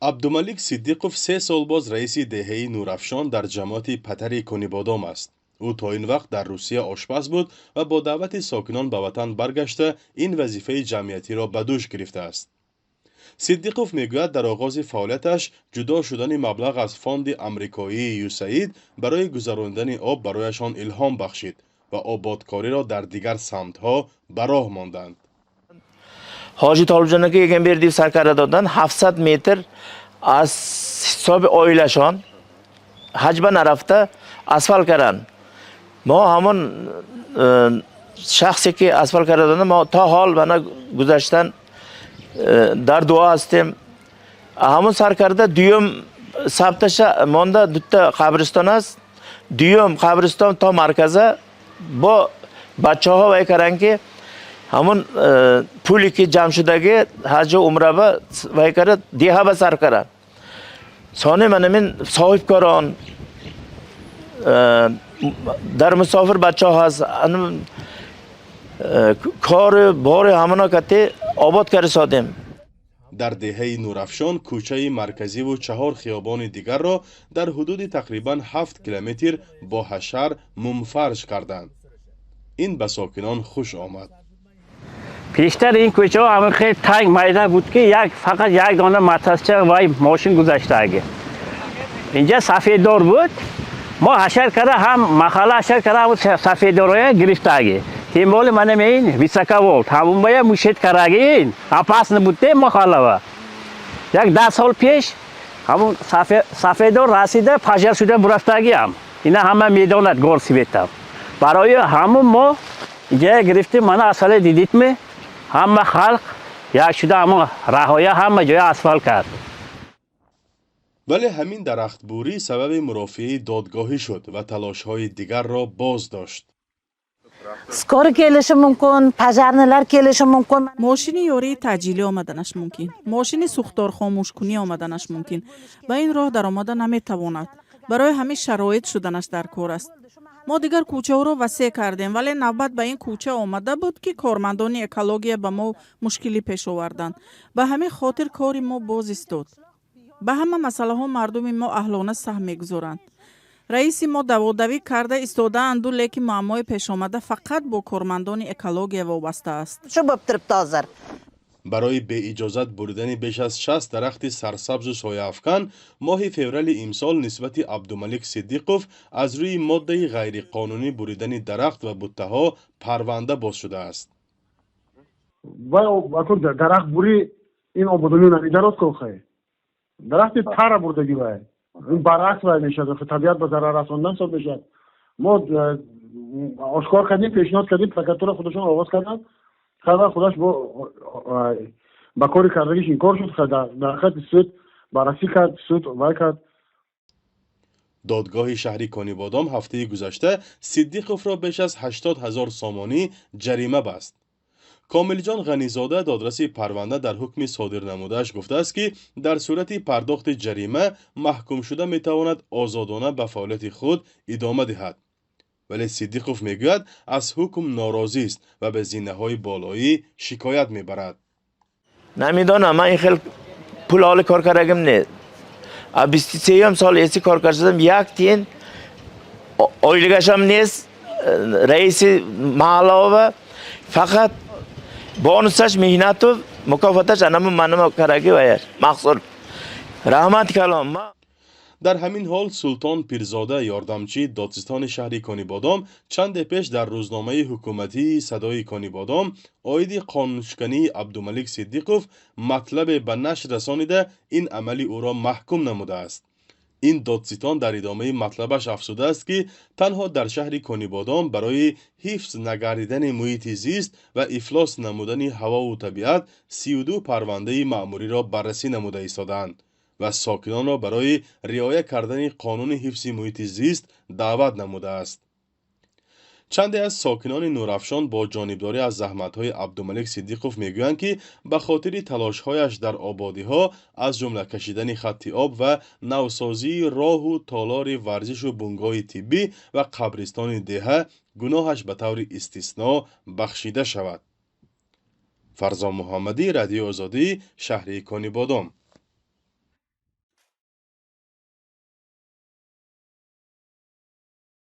عبدالملک صدیقوف 3 سال باز رئیس دهه نورافشان در جماعت پتر کنیبادام است. او تا این وقت در روسیه آشپز بود و با دعوت ساکنان به وطن برگشته این وظیفه جمعیتی را به دوش گرفته است. صدیقوف میگوید در آغاز فعالیتش جدا شدن مبلغ از فاند آمریکایی یوساید برای گذراندن آب برایشان الهام بخشید و آبادکاری را در دیگر سمت‌ها به راه ماندند. حاجی طالب که یکم بردی سرکاره دادن 700 متر از حساب اویلشان حجبه نرفته اسفال کردن. ما همون شخصی که اسفال کرده دادن ما تا حال بنا گذاشتن در دعا هستیم. همون سرکرده دیوم ثبتش مانده دوتا قبرستان است. دیوم قبرستان تا مرکزه با بچه ها وای کردن که همون پولی که جمع شدگی حج و عمره با وای کرد دیها با سر کرد. سانه من صاحب کاران در مسافر بچه ها هست کار بار همانا کتی آباد کرد سادیم. در دهه نورافشان کوچه مرکزی و 4 خیابان دیگر را در حدود تقریبا 7 کیلومتر با حشر منفرش کردند. این به ساکنان خوش آمد. پیشتر این کوچه ها همه خیلی تنگ میدان بود که فقط یک دانه مترسچه وای ماشین گذاشته اگه. اینجا سفیددار بود. ما حشر کرده هم محله حشر کرده هم سفیددار گرفته اگه. تیمال من این ویسکا ولد همون باید مشید کرده پس نبوده محله و یک 10 سال پیش همون سفیددار رسیده پجر شده برفتگی هم اینا همه میدانت گرسی بیتم برای همون ما اینجا گرفتیم من اصلا دیدید می همه خلق یک شده همون رهایه همه جای اسفال کرد. ولی همین درخت بوری سبب مرافعه دادگاهی شد و تلاش های دیگر را باز داشت. скоро келиши мумкин, пожарниlar келиши мумкин. ماشین یاری تجیلی آمدنش ممکن. ماشین سوختار خاموش کنی آمدنش ممکن. با این راه در آمده نمیتواند. برای همه شرایط شدنش در کار است. ما دیگر کوچه ها را وسیع کردیم ولی نوبت به این کوچه آمده بود که کارمندان اکولوژی به ما مشکلی پیش آوردند. به همین خاطر کار ما باز ایستاد. به همه مسئله ها مردم ما اهلانه سهم میگذارند. رئیس ما دوادوی کرده ایستاده اند لیکن معمای پیش آمده فقط با کارمندان اکولوژی وابسته است. شو بابتر تازر. برای به اجازت بریدن بیش از 60 درخت سرسبز و سایه افکن ماه فوریه امسال نسبت عبدالملک صدیقوف از روی ماده غیر قانونی بریدن درخت و بوته ها پرونده باز شده است. و اکن درخت بری این آبادانی نمیده راست که درخت پر بردگی باید این برعکس باید میشد طبیعت به ضرر رساندن صد میشد. ما آشکار کردیم پیشنهاد کردیم پرکتور خودشون آواز کردن خدا خودش با کاری کردگیش این کار شد درخت سود بررسی کرد سود وای کرد. دادگاه شهری کنیبادام هفته گذشته صدیقوف را بیش از 80,000 سامانی جریمه بست. کامل جان غنیزاده دادرس پرونده در حکم صادر نمودهش گفته است که در صورت پرداخت جریمه محکوم شده میتواند آزادانه به فعالیت خود ادامه دهد. ولی صدیقوف میگوید از حکم ناراضی است و به زینه‌های بالایی شکایت میبرد. نمیدانم من این خیلی پول حال کار کردم نه. 23 سال ایسی کار کردم یک تین اویلگشم نیست رئیس محله و فقط بونسش مهنت و مکافاتش منم کرده باید مخصوص رحمت کلام. در همین حال سلطان پیرزاده یاردمچی دادستان شهر کنیبادام چند پیش در روزنامه حکومتی صدای کنیبادام عاید قانونشکنی عبدالملک صدیقوف مطلب به نشر رسانیده این عملی او را محکوم نموده است. این دادستان در ادامه مطلبش افزوده است که تنها در شهر کنیبادام برای حفظ نگردیدن محیط زیست و افلاس نمودن هوا و طبیعت 32 پرونده مأموری را بررسی نموده ایستادند و ساکنان را برای رعایت کردن قانون حفظ محیط زیست دعوت نموده است. چندی از ساکنان نورافشان با جانبداری از زحمت‌های عبدالملک صدیقوف میگویند که به خاطر تلاش‌هایش در آبادی‌ها از جمله کشیدن خط آب و نوسازی راه و تالار ورزش و بنگاه طبی و قبرستان دهه گناهش به طور استثنا بخشیده شود. فرزان محمدی، رادیو آزادی، شهر کنیبادام.